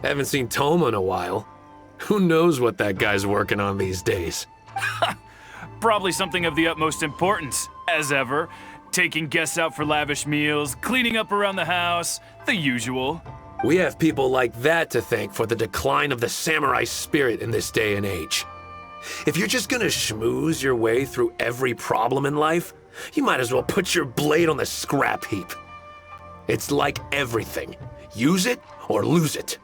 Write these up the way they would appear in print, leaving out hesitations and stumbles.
Haven't seen Toma in a while. Who knows what that guy's working on these days? Probably something of the utmost importance, as ever. Taking guests out for lavish meals, cleaning up around the house, the usual. We have people like that to thank for the decline of the samurai spirit in this day and age. If you're just gonna schmooze your way through every problem in life, you might as well put your blade on the scrap heap. It's like everything. Use it or lose it.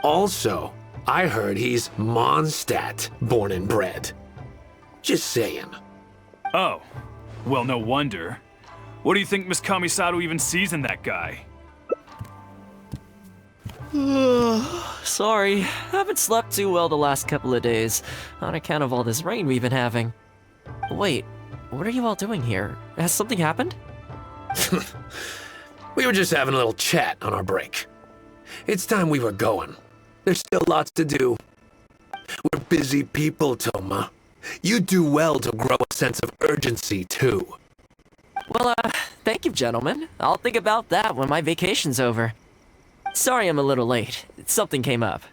Also, I heard he's Mondstadt born and bred. Just saying. Oh, well, no wonder. What do you think Miss Kamisato even sees in that guy? Sorry, haven't slept too well the last couple of days, on account of all this rain we've been having. Wait, what are you all doing here? Has something happened? We were just having a little chat on our break. It's time we were going. There's still lots to do. We're busy people, Toma. You do well to grow a sense of urgency, too. Well, thank you, gentlemen. I'll think about that when my vacation's over. Sorry I'm a little late. Something came up.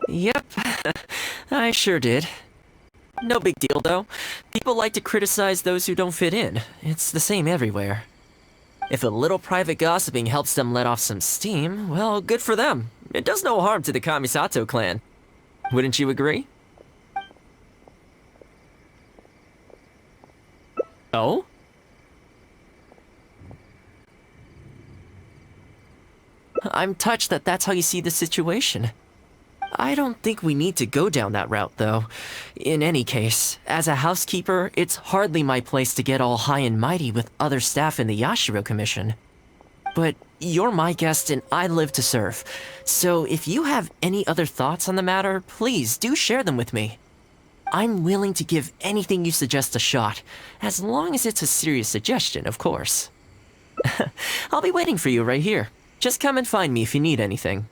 Yep, I sure did. No big deal, though. People like to criticize those who don't fit in. It's the same everywhere. If a little private gossiping helps them let off some steam, well, good for them. It does no harm to the Kamisato clan. Wouldn't you agree? Oh? I'm touched that that's how you see the situation. I don't think we need to go down that route, though. In any case, as a housekeeper, it's hardly my place to get all high and mighty with other staff in the Yashiro Commission. But you're my guest and I live to serve. So if you have any other thoughts on the matter, please do share them with me. I'm willing to give anything you suggest a shot, as long as it's a serious suggestion, of course. I'll be waiting for you right here. Just come and find me if you need anything.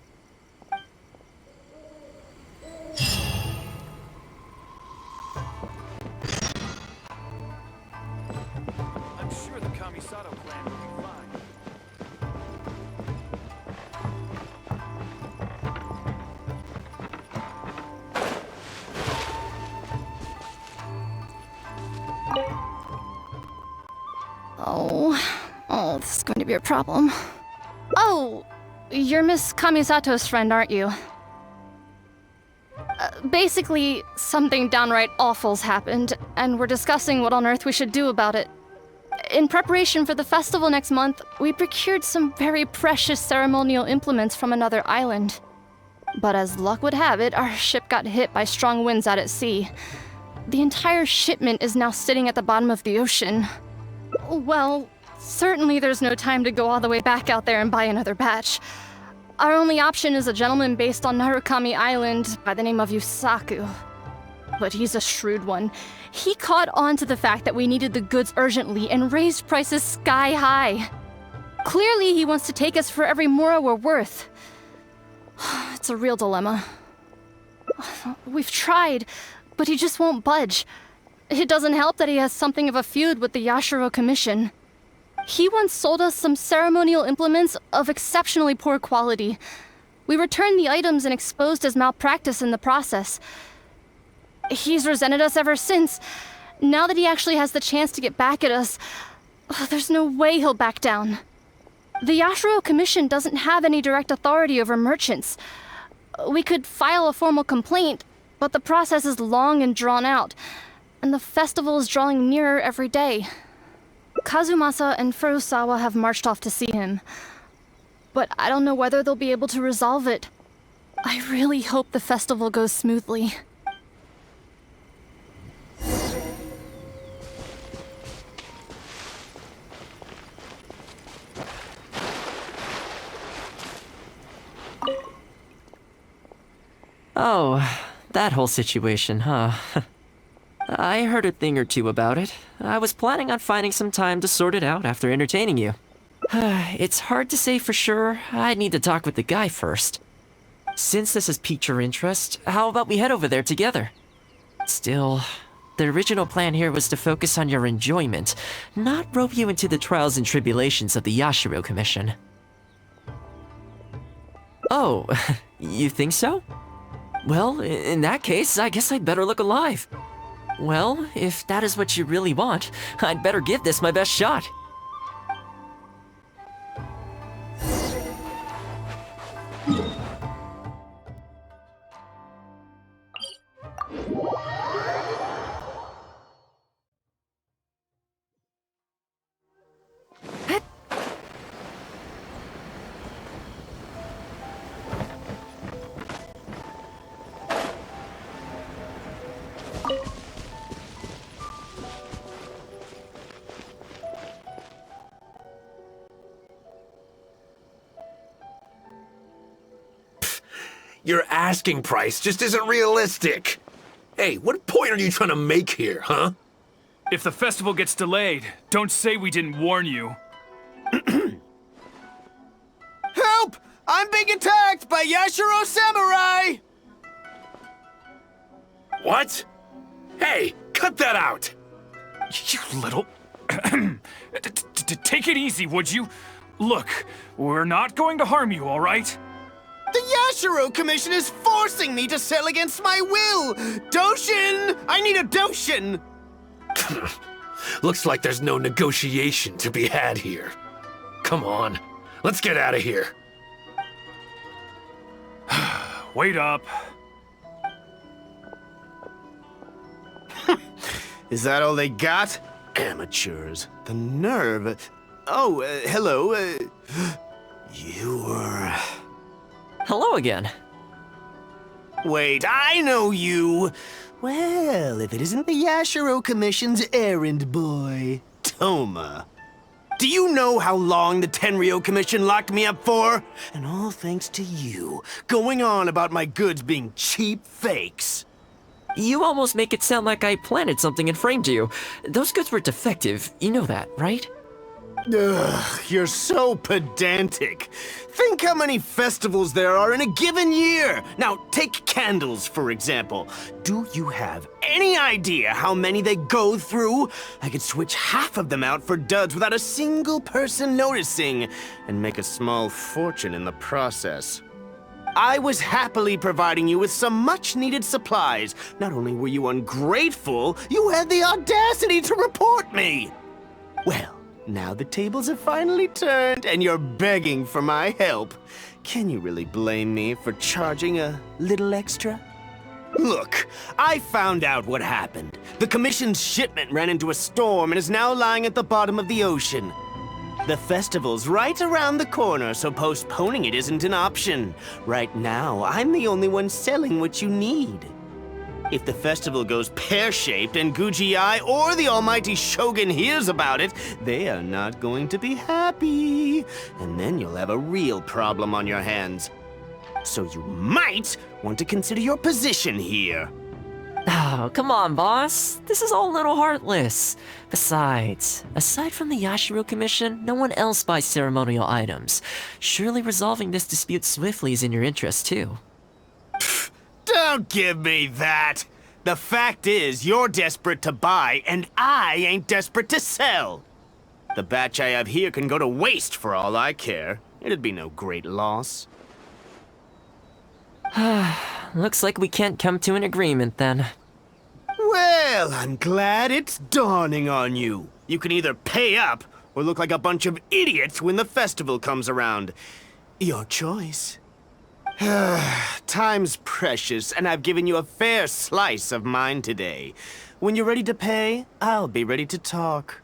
I'm sure the Kamisato clan will be fine. Oh, this is going to be a problem. Oh, you're Miss Kamisato's friend, aren't you? Basically, something downright awful's happened, and we're discussing what on earth we should do about it. In preparation for the festival next month, we procured some very precious ceremonial implements from another island. But as luck would have it, our ship got hit by strong winds out at sea. The entire shipment is now sitting at the bottom of the ocean. Well, certainly there's no time to go all the way back out there and buy another batch. Our only option is a gentleman based on Narukami Island by the name of Yusaku. But he's a shrewd one. He caught on to the fact that we needed the goods urgently and raised prices sky high. Clearly he wants to take us for every mora we're worth. It's a real dilemma. We've tried, but he just won't budge. It doesn't help that he has something of a feud with the Yashiro Commission. He once sold us some ceremonial implements of exceptionally poor quality. We returned the items and exposed his malpractice in the process. He's resented us ever since. Now that he actually has the chance to get back at us, there's no way he'll back down. The Yashiro Commission doesn't have any direct authority over merchants. We could file a formal complaint, but the process is long and drawn out, and the festival is drawing nearer every day. Kazumasa and Furusawa have marched off to see him, but I don't know whether they'll be able to resolve it. I really hope the festival goes smoothly. Oh, that whole situation, huh? I heard a thing or two about it. I was planning on finding some time to sort it out after entertaining you. It's hard to say for sure. I'd need to talk with the guy first. Since this has piqued your interest, how about we head over there together? Still, the original plan here was to focus on your enjoyment, not rope you into the trials and tribulations of the Yashiro Commission. Oh, you think so? Well, in that case, I guess I'd better look alive. Well, if that is what you really want, I'd better give this my best shot. Your asking price just isn't realistic. Hey, what point are you trying to make here, huh? If the festival gets delayed, don't say we didn't warn you. Help! I'm being attacked by Yashiro Samurai! What? Hey, cut that out! You little... Take it easy, would you? Look, we're not going to harm you, all right? The Yashiro Commission is forcing me to sell against my will! Doshin! I need a Doshin! Looks like there's no negotiation to be had here. Come on, let's get out of here. Wait up. Is that all they got? Amateurs. The nerve. Oh, hello. You were... Hello again. Wait, I know you! Well, if it isn't the Yashiro Commission's errand boy, Toma. Do you know how long the Tenryo Commission locked me up for? And all thanks to you, going on about my goods being cheap fakes. You almost make it sound like I planted something and framed you. Those goods were defective, you know that, right? Ugh, you're so pedantic. Think how many festivals there are in a given year. Now, take candles, for example. Do you have any idea how many they go through? I could switch half of them out for duds without a single person noticing, and make a small fortune in the process. I was happily providing you with some much-needed supplies. Not only were you ungrateful, you had the audacity to report me. Well, now the tables have finally turned, and you're begging for my help. Can you really blame me for charging a little extra? Look, I found out what happened. The Commission's shipment ran into a storm and is now lying at the bottom of the ocean. The festival's right around the corner, so postponing it isn't an option. Right now, I'm the only one selling what you need. If the festival goes pear-shaped and Guji-ai or the almighty Shogun hears about it, they are not going to be happy. And then you'll have a real problem on your hands. So you might want to consider your position here. Oh, come on, boss. This is all a little heartless. Besides, aside from the Yashiro Commission, no one else buys ceremonial items. Surely resolving this dispute swiftly is in your interest, too. Don't give me that! The fact is, you're desperate to buy, and I ain't desperate to sell. The batch I have here can go to waste for all I care. It'd be no great loss. Looks like we can't come to an agreement, then. Well, I'm glad it's dawning on you. You can either pay up, or look like a bunch of idiots when the festival comes around. Your choice. Time's precious, and I've given you a fair slice of mine today. When you're ready to pay, I'll be ready to talk.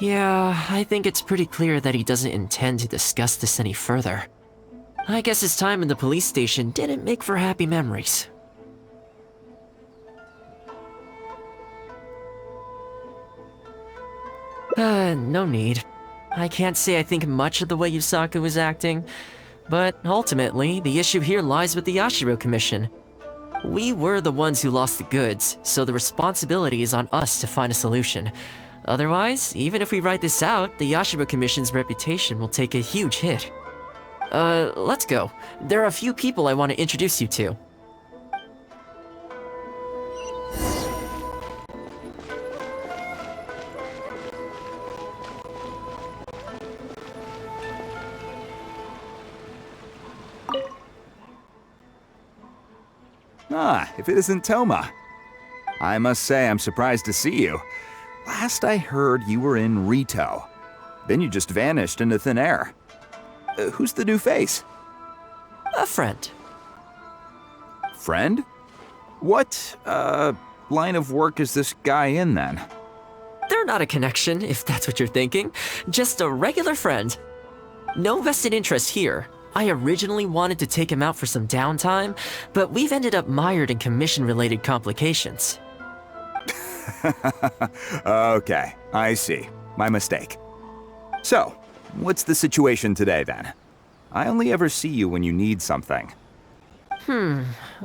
Yeah, I think it's pretty clear that he doesn't intend to discuss this any further. I guess his time in the police station didn't make for happy memories. No need. I can't say I think much of the way Yusaku was acting, but ultimately, the issue here lies with the Yashiro Commission. We were the ones who lost the goods, so the responsibility is on us to find a solution. Otherwise, even if we write this out, the Yashiro Commission's reputation will take a huge hit. Let's go. There are a few people I want to introduce you to. Ah, if it isn't Toma. I must say I'm surprised to see you. Last I heard, you were in Rito. Then you just vanished into thin air. Who's the new face? A friend. Friend? What, line of work is this guy in then? They're not a connection, if that's what you're thinking. Just a regular friend. No vested interest here. I originally wanted to take him out for some downtime, but we've ended up mired in commission-related complications. Okay, I see. My mistake. So, what's the situation today then? I only ever see you when you need something.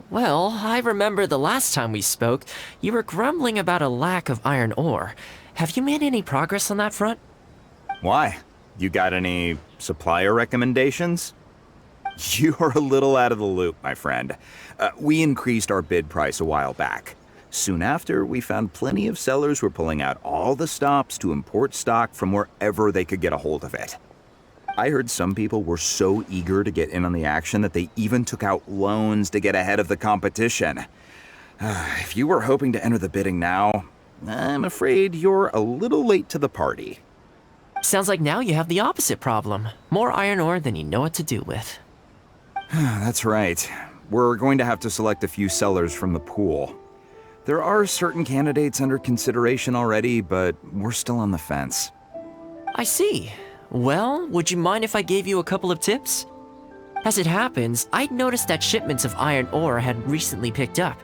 Well, I remember the last time we spoke, you were grumbling about a lack of iron ore. Have you made any progress on that front? Why? You got any supplier recommendations? You're a little out of the loop, my friend. We increased our bid price a while back. Soon after, we found plenty of sellers were pulling out all the stops to import stock from wherever they could get a hold of it. I heard some people were so eager to get in on the action that they even took out loans to get ahead of the competition. If you were hoping to enter the bidding now, I'm afraid you're a little late to the party. Sounds like now you have the opposite problem. More iron ore than you know what to do with. That's right. We're going to have to select a few sellers from the pool. There are certain candidates under consideration already, but we're still on the fence. I see. Well, would you mind if I gave you a couple of tips? As it happens, I'd noticed that shipments of iron ore had recently picked up.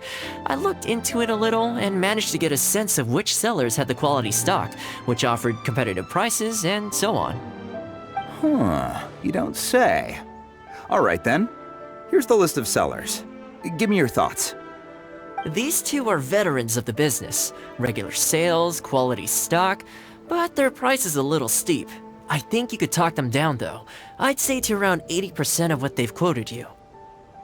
I looked into it a little and managed to get a sense of which sellers had the quality stock, which offered competitive prices, and so on. Huh, you don't say. All right then. Here's the list of sellers. Give me your thoughts. These two are veterans of the business. Regular sales, quality stock, but their price is a little steep. I think you could talk them down though. I'd say to around 80% of what they've quoted you.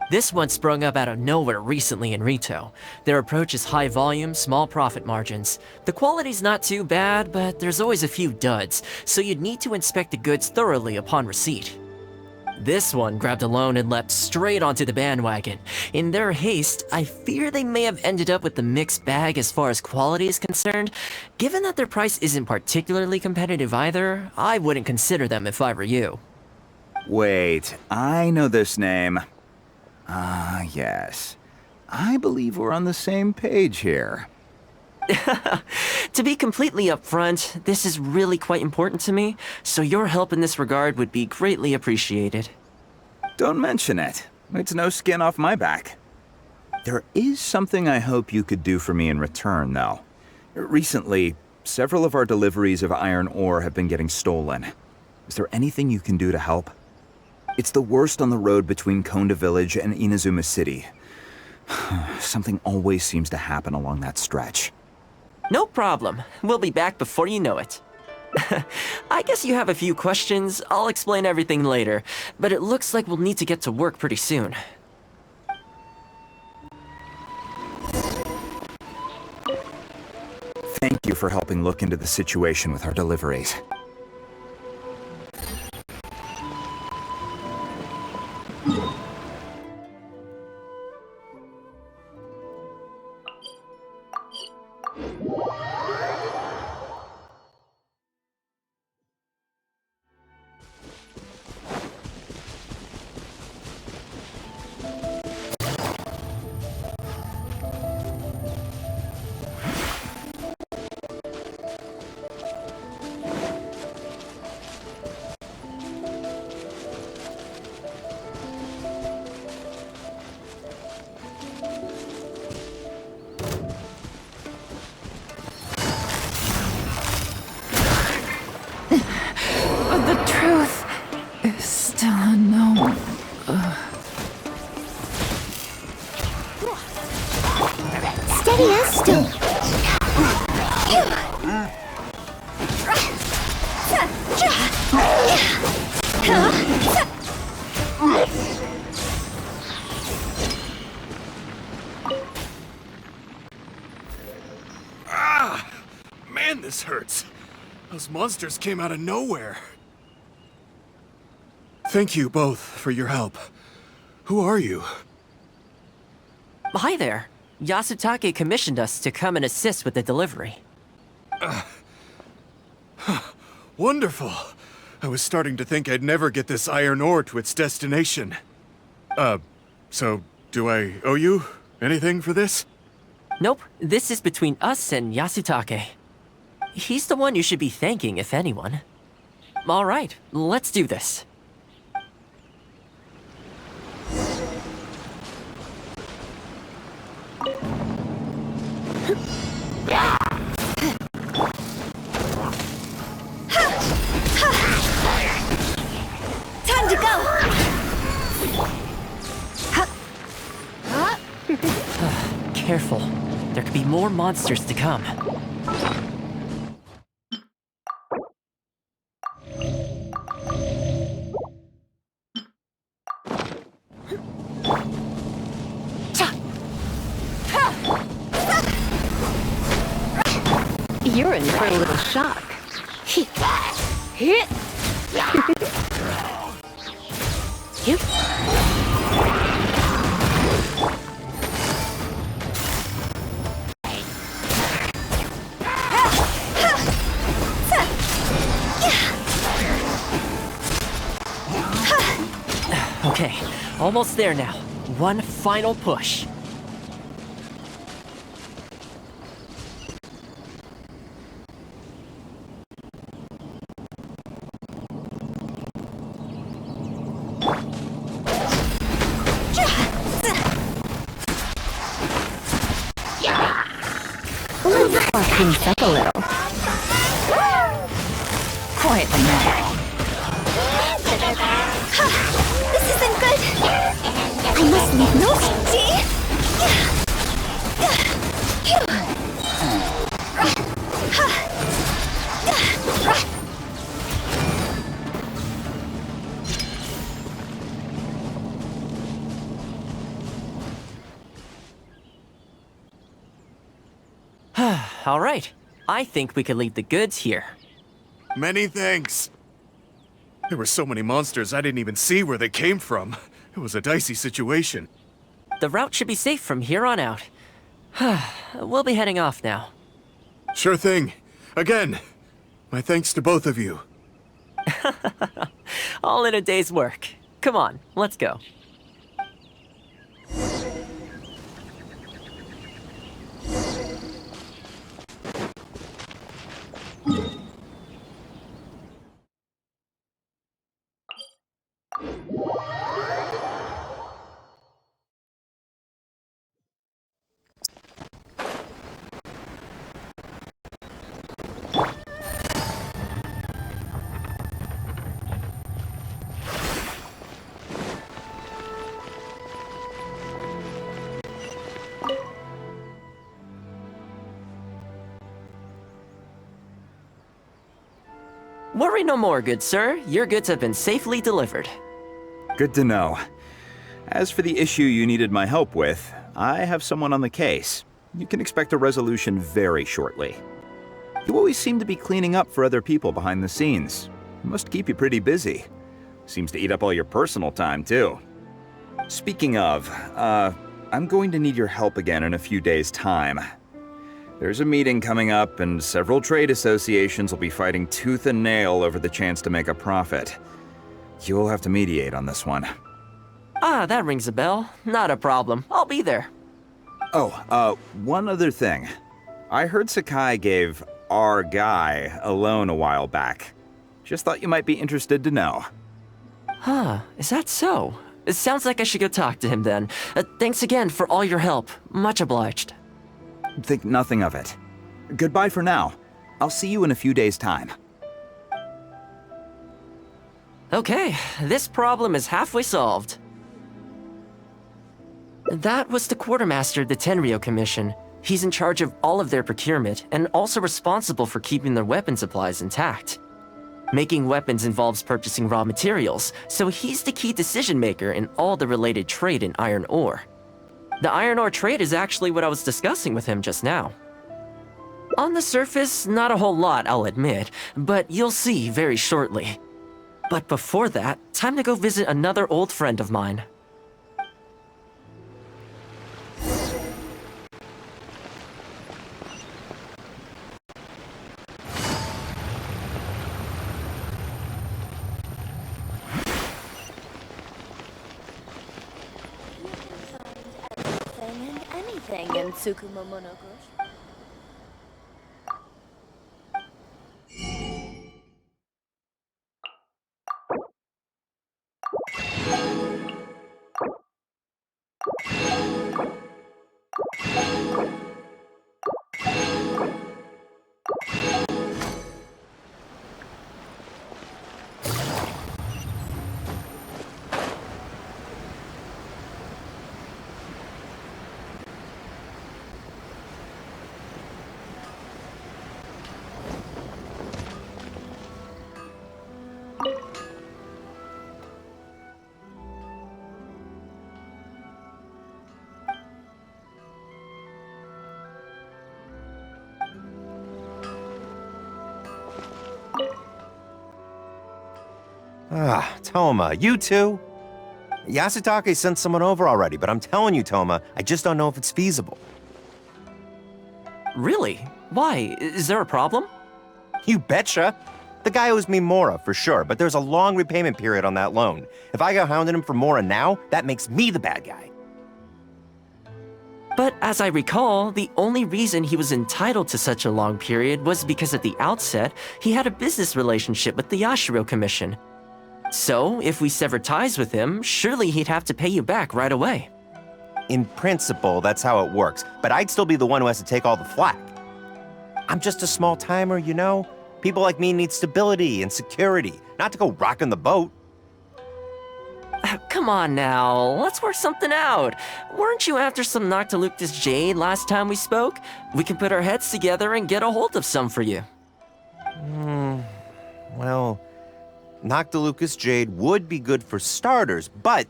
This one sprung up out of nowhere recently in Rito. Their approach is high volume, small profit margins. The quality's not too bad, but there's always a few duds, so you'd need to inspect the goods thoroughly upon receipt. This one grabbed a loan and leapt straight onto the bandwagon. In their haste, I fear they may have ended up with the mixed bag as far as quality is concerned. Given that their price isn't particularly competitive either, I wouldn't consider them if I were you. Wait, I know this name. Ah, yes. I believe we're on the same page here. To be completely upfront, this is really quite important to me, so your help in this regard would be greatly appreciated. Don't mention it. It's no skin off my back. There is something I hope you could do for me in return, though. Recently, several of our deliveries of iron ore have been getting stolen. Is there anything you can do to help? It's the worst on the road between Konda Village and Inazuma City. Something always seems to happen along that stretch. No problem. We'll be back before you know it. I guess you have a few questions. I'll explain everything later, but it looks like we'll need to get to work pretty soon. Thank you for helping look into the situation with our deliveries. The truth is still unknown. Steady as stone. Man, this hurts. Those monsters came out of nowhere. Thank you both for your help. Who are you? Hi there. Yasutake commissioned us to come and assist with the delivery. Wonderful. I was starting to think I'd never get this iron ore to its destination. So do I owe you anything for this? Nope, this is between us and Yasutake. He's the one you should be thanking, if anyone. Alright, let's do this. Time to go! Careful. There could be more monsters to come. You're in for a little shock. Okay, almost there now. One final push. Let's buff things up a little. Quietly now. This isn't good. I must leave no All right, I think we could leave the goods here. Many thanks. There were so many monsters I didn't even see where they came from. It was a dicey situation. The route should be safe from here on out. We'll be heading off now. Sure thing. Again, my thanks to both of you. All in a day's work. Come on, let's go. Worry no more, good sir. Your goods have been safely delivered. Good to know. As for the issue you needed my help with, I have someone on the case. You can expect a resolution very shortly. You always seem to be cleaning up for other people behind the scenes. Must keep you pretty busy. Seems to eat up all your personal time, too. Speaking of, I'm going to need your help again in a few days' time. There's a meeting coming up, and several trade associations will be fighting tooth and nail over the chance to make a profit. You'll have to mediate on this one. Ah, that rings a bell. Not a problem. I'll be there. Oh, one other thing. I heard Sakai gave our guy a loan a while back. Just thought you might be interested to know. Huh, is that so? It sounds like I should go talk to him then. Thanks again for all your help. Much obliged. Think nothing of it. Goodbye for now. I'll see you in a few days' time. Okay, this problem is halfway solved. That was the quartermaster of the Tenryo Commission. He's in charge of all of their procurement and also responsible for keeping their weapon supplies intact. Making weapons involves purchasing raw materials, so he's the key decision maker in all the related trade in iron ore. The iron ore trade is actually what I was discussing with him just now. On the surface, not a whole lot, I'll admit, but you'll see very shortly. But before that, time to go visit another old friend of mine. Ah, Toma, you too? Yasutake sent someone over already, but I'm telling you, Toma, I just don't know if it's feasible. Really? Why? Is there a problem? You betcha. The guy owes me Mora, for sure, but there's a long repayment period on that loan. If I go hounding him for Mora now, that makes me the bad guy. But as I recall, the only reason he was entitled to such a long period was because at the outset, he had a business relationship with the Yashiro Commission. So, if we sever ties with him, surely he'd have to pay you back right away. In principle, that's how it works, but I'd still be the one who has to take all the flack. I'm just a small timer, you know? People like me need stability and security, not to go rocking the boat. Come on now, let's work something out. Weren't you after some Noctilucous Jade last time we spoke? We can put our heads together and get a hold of some for you. Well, Noctilucous Jade would be good for starters, but...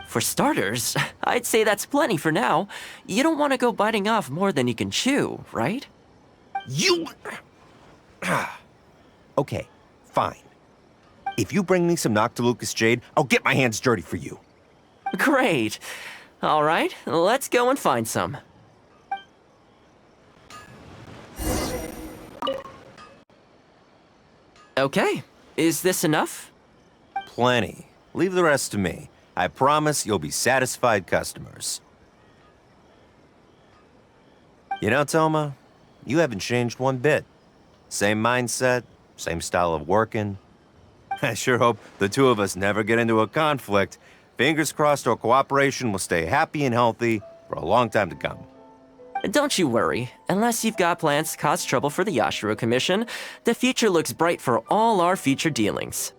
For starters, I'd say that's plenty for now. You don't want to go biting off more than you can chew, right? You... Okay, fine. If you bring me some Noctilucous Jade, I'll get my hands dirty for you. Great. All right, let's go and find some. Okay, is this enough? Plenty. Leave the rest to me. I promise you'll be satisfied customers. You know, Toma, you haven't changed one bit. Same mindset, same style of working. I sure hope the two of us never get into a conflict. Fingers crossed our cooperation will stay happy and healthy for a long time to come. Don't you worry. Unless you've got plans to cause trouble for the Yashiro Commission, the future looks bright for all our future dealings.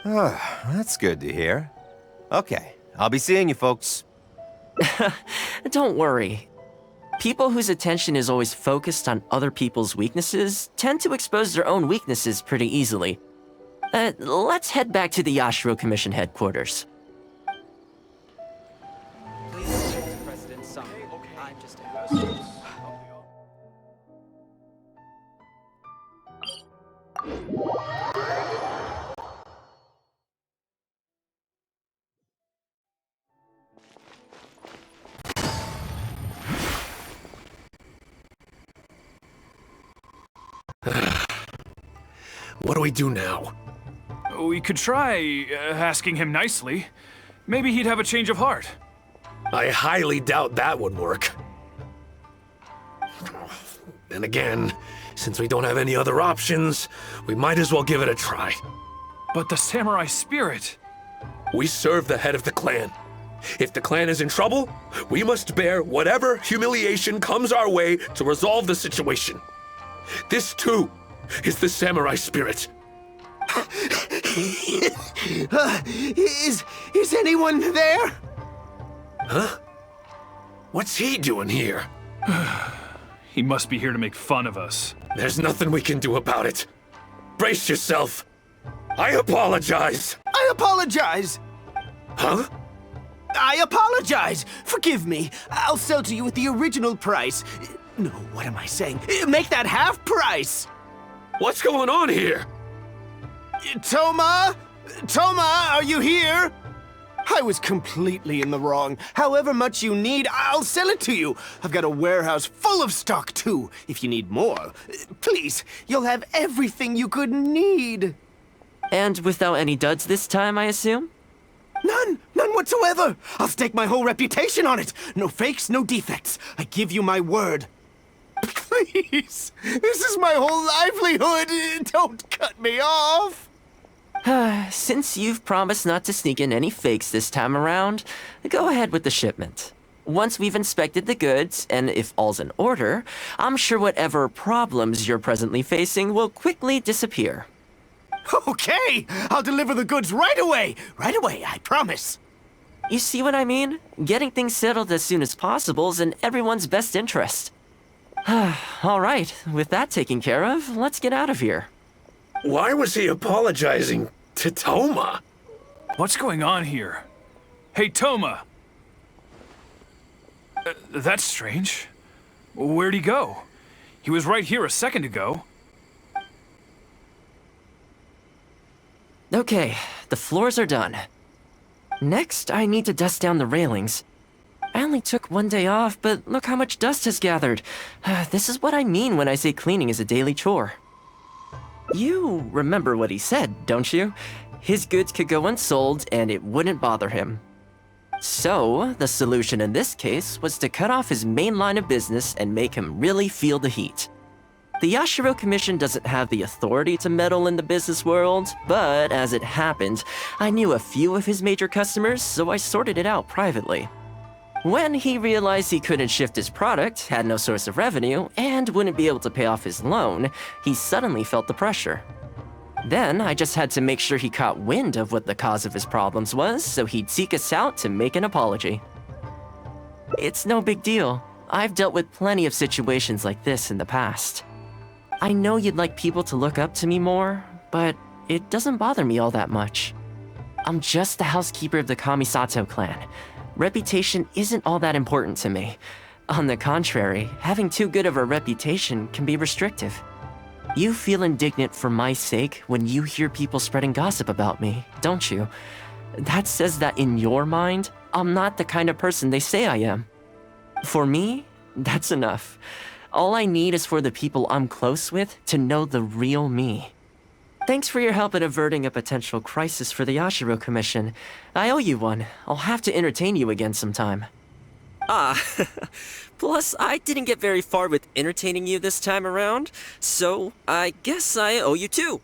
That's good to hear. Okay, I'll be seeing you folks. Don't worry. People whose attention is always focused on other people's weaknesses tend to expose their own weaknesses pretty easily. Let's head back to the Yashiro Commission headquarters. What do we do now? We could try asking him nicely. Maybe he'd have a change of heart. I highly doubt that would work. Then again, since we don't have any other options, we might as well give it a try. But the samurai spirit... We serve the head of the clan. If the clan is in trouble, we must bear whatever humiliation comes our way to resolve the situation. This, too, is the samurai spirit. Is anyone there? Huh? What's he doing here? He must be here to make fun of us. There's nothing we can do about it. Brace yourself. I apologize. I apologize. Huh? I apologize. Forgive me. I'll sell to you at the original price. No, what am I saying? Make that half price. What's going on here? Toma? Toma, are you here? I was completely in the wrong. However much you need, I'll sell it to you. I've got a warehouse full of stock, too, if you need more. Please, you'll have everything you could need. And without any duds this time, I assume? None, None whatsoever. I'll stake my whole reputation on it. No fakes, no defects. I give you my word. Please, this is my whole livelihood. Don't cut me off. Since you've promised not to sneak in any fakes this time around, go ahead with the shipment. Once we've inspected the goods, and if all's in order, I'm sure whatever problems you're presently facing will quickly disappear. Okay, I'll deliver the goods right away. Right away, I promise. You see what I mean? Getting things settled as soon as possible is in everyone's best interest. All right, with that taken care of, let's get out of here. Why was he apologizing to Toma? What's going on here? Hey, Toma! That's strange. Where'd he go? He was right here a second ago. Okay, the floors are done. Next, I need to dust down the railings. I only took one day off, but look how much dust has gathered. This is what I mean when I say cleaning is a daily chore. You remember what he said, don't you? His goods could go unsold and it wouldn't bother him. So, the solution in this case was to cut off his main line of business and make him really feel the heat. The Yashiro Commission doesn't have the authority to meddle in the business world, but as it happened, I knew a few of his major customers, so I sorted it out privately. When he realized he couldn't shift his product, had no source of revenue, and wouldn't be able to pay off his loan, he suddenly felt the pressure. Then I just had to make sure he caught wind of what the cause of his problems was, so he'd seek us out to make an apology. It's no big deal. I've dealt with plenty of situations like this in the past. I know you'd like people to look up to me more, but it doesn't bother me all that much. I'm just the housekeeper of the Kamisato clan. Reputation isn't all that important to me. On the contrary, having too good of a reputation can be restrictive. You feel indignant for my sake when you hear people spreading gossip about me, don't you? That says that in your mind, I'm not the kind of person they say I am. For me, that's enough. All I need is for the people I'm close with to know the real me. Thanks for your help in averting a potential crisis for the Yashiro Commission. I owe you one. I'll have to entertain you again sometime. Plus, I didn't get very far with entertaining you this time around, so I guess I owe you two.